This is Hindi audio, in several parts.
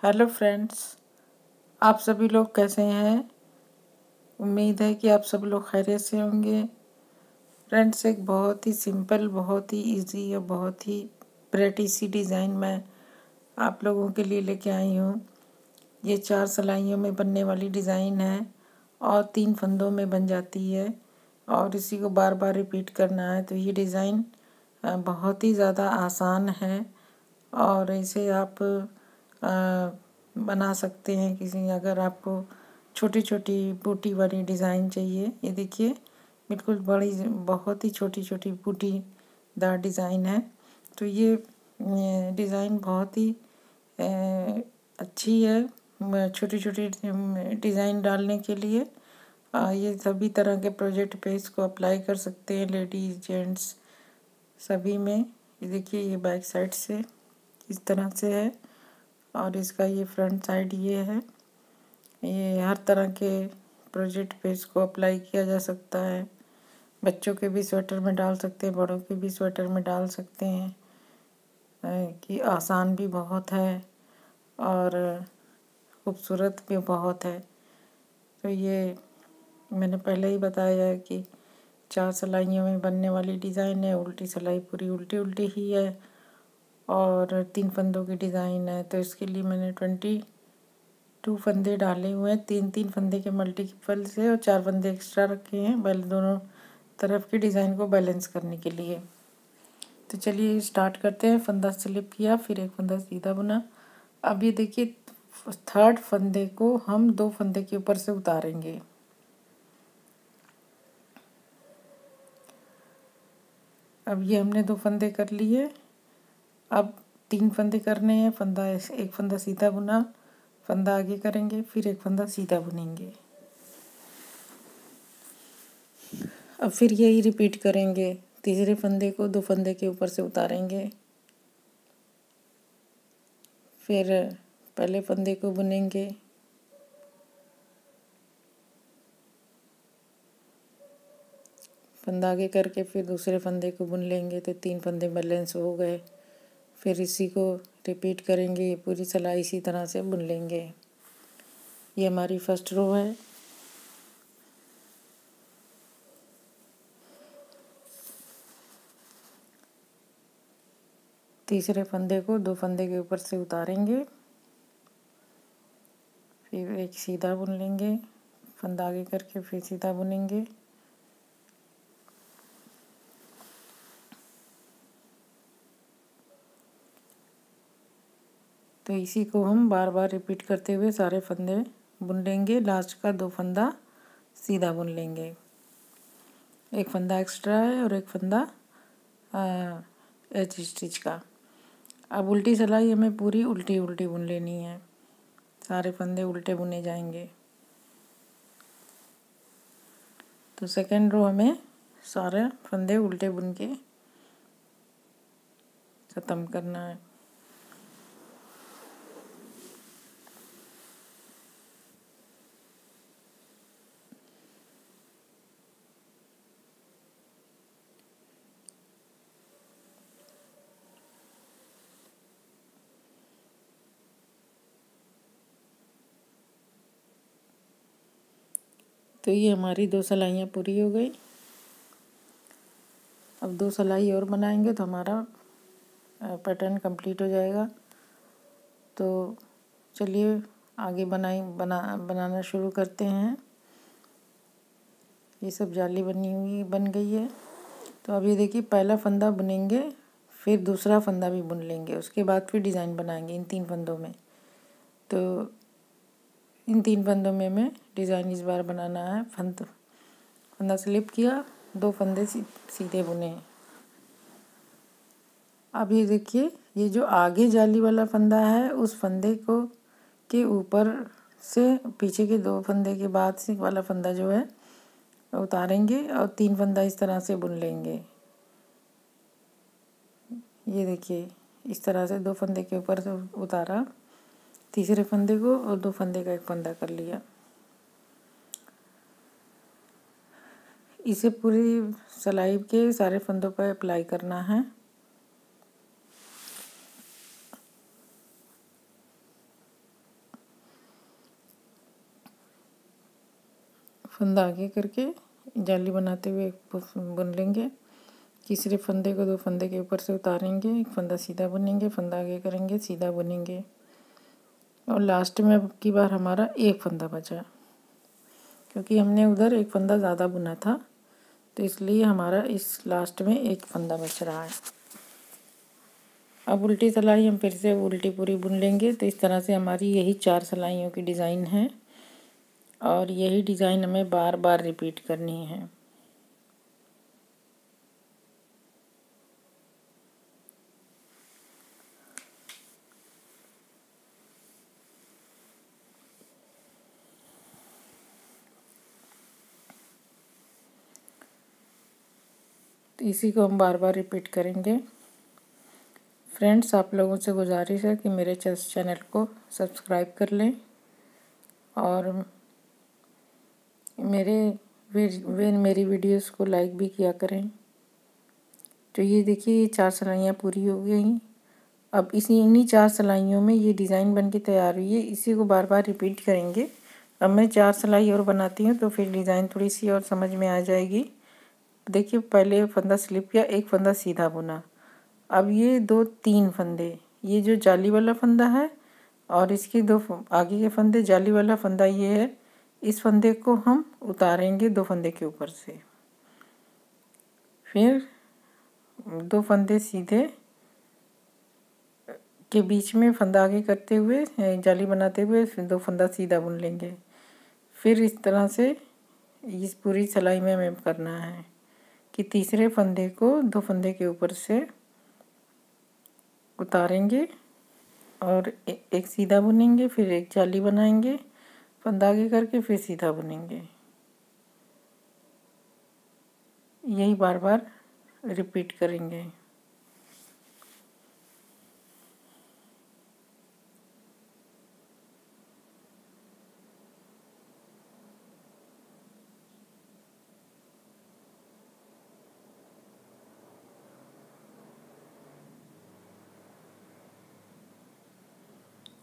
हेलो फ्रेंड्स, आप सभी लोग कैसे हैं। उम्मीद है कि आप सब लोग खैरियत से होंगे। फ्रेंड्स, एक बहुत ही सिंपल, बहुत ही इजी और बहुत ही प्रेटी सी डिज़ाइन मैं आप लोगों के लिए लेके आई हूँ। ये 4 सिलाइयों में बनने वाली डिज़ाइन है और 3 फंदों में बन जाती है और इसी को बार बार रिपीट करना है। तो ये डिज़ाइन बहुत ही ज़्यादा आसान है और इसे आप बना सकते हैं। किसी अगर आपको छोटी छोटी बूटी वाली डिज़ाइन चाहिए, ये देखिए बिल्कुल बड़ी, बहुत ही छोटी छोटी बूटीदार डिज़ाइन है। तो ये डिज़ाइन बहुत ही अच्छी है छोटी छोटी डिज़ाइन डालने के लिए। ये सभी तरह के प्रोजेक्ट पे इसको अप्लाई कर सकते हैं, लेडीज़ जेंट्स सभी में। ये देखिए, ये बैक साइड से इस तरह से है और इसका ये फ्रंट साइड ये है। ये हर तरह के प्रोजेक्ट पे इसको अप्लाई किया जा सकता है। बच्चों के भी स्वेटर में डाल सकते हैं, बड़ों के भी स्वेटर में डाल सकते हैं। कि आसान भी बहुत है और खूबसूरत भी बहुत है। तो ये मैंने पहले ही बताया है कि 4 सिलाइयों में बनने वाली डिज़ाइन है। उल्टी सिलाई पूरी उल्टी उल्टी ही है और 3 फंदों की डिज़ाइन है। तो इसके लिए मैंने 22 फंदे डाले हुए हैं। 3 फंदे के मल्टीपल से और 4 फंदे एक्स्ट्रा रखे हैं दोनों तरफ की डिज़ाइन को बैलेंस करने के लिए। तो चलिए स्टार्ट करते हैं। फंदा स्लिप किया, फिर एक फंदा सीधा बुना। अब ये देखिए, 3rd फंदे को हम 2 फंदे के ऊपर से उतारेंगे। अब ये हमने 2 फंदे कर लिए। अब 3 फंदे करने हैं। एक फंदा सीधा बुना, फंदा आगे करेंगे, फिर एक फंदा सीधा बुनेंगे। अब फिर यही रिपीट करेंगे। तीसरे फंदे को 2 फंदे के ऊपर से उतारेंगे, फिर पहले फंदे को बुनेंगे, फंदा आगे करके फिर दूसरे फंदे को बुन लेंगे। तो 3 फंदे बैलेंस हो गए। फिर इसी को रिपीट करेंगे, ये पूरी सिलाई इसी तरह से बुन लेंगे। ये हमारी फर्स्ट रो है। तीसरे फंदे को 2 फंदे के ऊपर से उतारेंगे, फिर एक सीधा बुन लेंगे, फंदा आगे करके फिर सीधा बुनेंगे। तो इसी को हम बार बार रिपीट करते हुए सारे फंदे बुन लेंगे। लास्ट का 2 फंदा सीधा बुन लेंगे। एक फंदा एक्स्ट्रा है और एक फंदा एच स्टिच का। अब उल्टी सिलाई हमें पूरी उल्टी उल्टी बुन लेनी है। सारे फंदे उल्टे बुने जाएंगे। तो सेकेंड रो हमें सारे फंदे उल्टे बुन के ख़त्म करना है। तो ये हमारी 2 सिलाइयाँ पूरी हो गई। अब 2 सिलाई और बनाएंगे तो हमारा पैटर्न कंप्लीट हो जाएगा। तो चलिए आगे बनाना शुरू करते हैं। ये सब जाली बन गई है। तो अब ये देखिए, पहला फंदा बुनेंगे, फिर दूसरा फंदा भी बुन लेंगे, उसके बाद फिर डिज़ाइन बनाएंगे इन 3 फंदों में। तो इन 3 फंदों में हमें डिज़ाइन इस बार बनाना है। फंदा स्लिप किया, 2 फंदे सीधे बुने। अब ये देखिए, ये जो आगे जाली वाला फंदा है, उस फंदे को के ऊपर से पीछे के 2 फंदे के बाद से वाला फंदा जो है उतारेंगे और 3 फंदा इस तरह से बुन लेंगे। ये देखिए, इस तरह से 2 फंदे के ऊपर से उतारा तीसरे फंदे को और 2 फंदे का एक फंदा कर लिया। इसे पूरी सिलाई के सारे फंदों पर अप्लाई करना है। फंदा आगे करके जाली बनाते हुए बुन लेंगे। तीसरे फंदे को 2 फंदे के ऊपर से उतारेंगे, एक फंदा सीधा बुनेंगे, फंदा आगे करेंगे, सीधा बुनेंगे और लास्ट में अब की बार हमारा एक फंदा बचा, क्योंकि हमने उधर एक फंदा ज़्यादा बुना था तो इसलिए हमारा इस लास्ट में एक फंदा बच रहा है। अब उल्टी सिलाई हम फिर से उल्टी पूरी बुन लेंगे। तो इस तरह से हमारी यही 4 सिलाइयों की डिज़ाइन है और यही डिज़ाइन हमें बार बार रिपीट करनी है। तो इसी को हम बार बार रिपीट करेंगे। फ्रेंड्स, आप लोगों से गुजारिश है कि मेरे चैनल को सब्सक्राइब कर लें और मेरी वीडियोस को लाइक भी किया करें। तो ये देखिए, ये 4 सिलाइयाँ पूरी हो गई। अब इन्हीं 4 सिलाइयों में ये डिज़ाइन बन के तैयार हुई है। इसी को बार बार रिपीट करेंगे। अब मैं 4 सिलाई और बनाती हूँ तो फिर डिज़ाइन थोड़ी सी और समझ में आ जाएगी। देखिए, पहले फंदा स्लिप किया, एक फंदा सीधा बुना। अब ये 2-3 फंदे, ये जो जाली वाला फंदा है और इसके 2 आगे के फंदे, जाली वाला फंदा ये है, इस फंदे को हम उतारेंगे 2 फंदे के ऊपर से। फिर 2 फंदे सीधे के बीच में फंदा आगे करते हुए जाली बनाते हुए फिर 2 फंदा सीधा बुन लेंगे। फिर इस तरह से इस पूरी सिलाई में हमें करना है कि तीसरे फंदे को 2 फंदे के ऊपर से उतारेंगे और एक सीधा बुनेंगे, फिर एक जाली बनाएंगे फंदा आगे करके, फिर सीधा बुनेंगे। यही बार बार रिपीट करेंगे।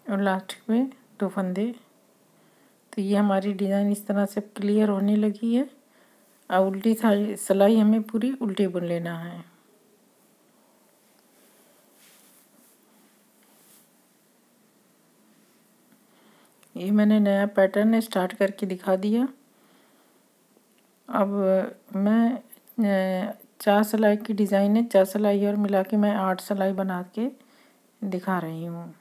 और लास्ट में 2 फंदे। तो ये हमारी डिज़ाइन इस तरह से क्लियर होने लगी है। अब उल्टी सिलाई हमें पूरी उल्टी बुन लेना है। ये मैंने नया पैटर्न स्टार्ट करके दिखा दिया। अब मैं 4 सिलाई की डिज़ाइन है, 4 सिलाई और मिला के मैं 8 सिलाई बना के दिखा रही हूँ।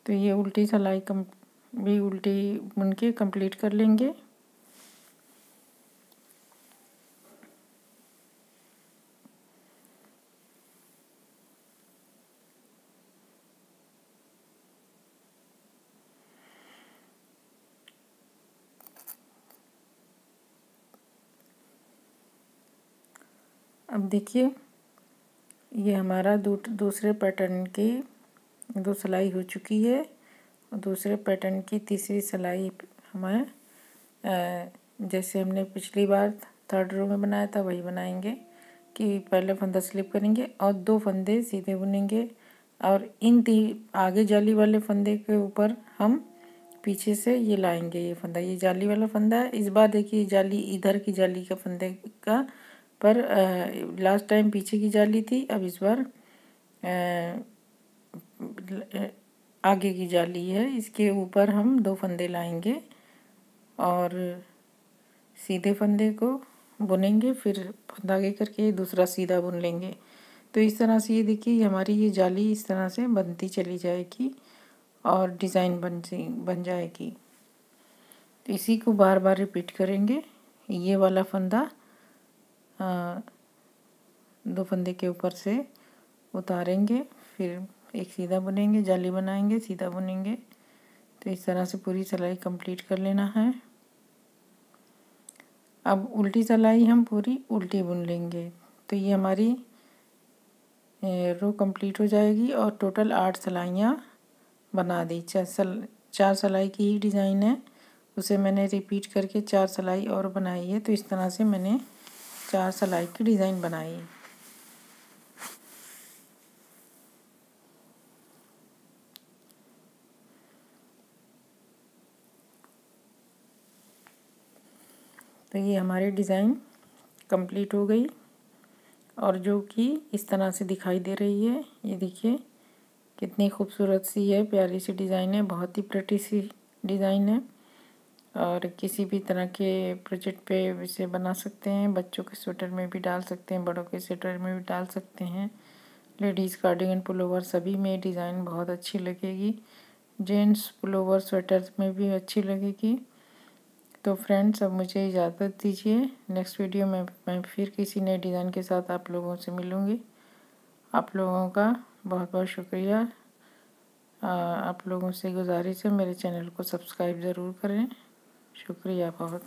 तो ये उल्टी सिलाई भी उल्टी बुन के कंप्लीट कर लेंगे। अब देखिए, ये हमारा दूसरे पैटर्न की 2 सिलाई हो चुकी है और दूसरे पैटर्न की तीसरी सिलाई हमें जैसे हमने पिछली बार 3rd रो में बनाया था वही बनाएंगे कि पहले फंदा स्लिप करेंगे और 2 फंदे सीधे बुनेंगे और आगे जाली वाले फंदे के ऊपर हम पीछे से ये लाएंगे। ये फंदा, ये जाली वाला फंदा है। इस बार देखिए, जाली इधर की जाली का फंदे का पर लास्ट टाइम पीछे की जाली थी, अब इस बार आगे की जाली है। इसके ऊपर हम 2 फंदे लाएंगे और सीधे फंदे को बुनेंगे, फिर फंदा आगे करके दूसरा सीधा बुन लेंगे। तो इस तरह से ये देखिए, हमारी ये जाली इस तरह से बनती चली जाएगी और डिज़ाइन बन जाएगी। तो इसी को बार बार रिपीट करेंगे। ये वाला फंदा 2 फंदे के ऊपर से उतारेंगे, फिर एक सीधा बुनेंगे, जाली बनाएंगे, सीधा बुनेंगे। तो इस तरह से पूरी सिलाई कंप्लीट कर लेना है। अब उल्टी सिलाई हम पूरी उल्टी बुन लेंगे। तो ये हमारी रो कंप्लीट हो जाएगी और टोटल 8 सिलाइयाँ बना दी। 4 सिलाई की ही डिज़ाइन है, उसे मैंने रिपीट करके 4 सिलाई और बनाई है। तो इस तरह से मैंने 4 सिलाई की डिज़ाइन बनाई। तो ये हमारी डिज़ाइन कंप्लीट हो गई और जो कि इस तरह से दिखाई दे रही है। ये देखिए कितनी खूबसूरत सी है, प्यारी सी डिज़ाइन है, बहुत ही प्रिटी सी डिज़ाइन है और किसी भी तरह के प्रोजेक्ट पे इसे बना सकते हैं। बच्चों के स्वेटर में भी डाल सकते हैं, बड़ों के स्वेटर में भी डाल सकते हैं, लेडीज़ कार्डिगन पुलोवर सभी में डिज़ाइन बहुत अच्छी लगेगी। जेंट्स पुलोवर स्वेटर में भी अच्छी लगेगी। तो फ्रेंड्स अब मुझे इजाज़त दीजिए। नेक्स्ट वीडियो में मैं फिर किसी नए डिज़ाइन के साथ आप लोगों से मिलूँगी। आप लोगों का बहुत बहुत शुक्रिया। आप लोगों से गुजारिश है मेरे चैनल को सब्सक्राइब ज़रूर करें। शुक्रिया बहुत।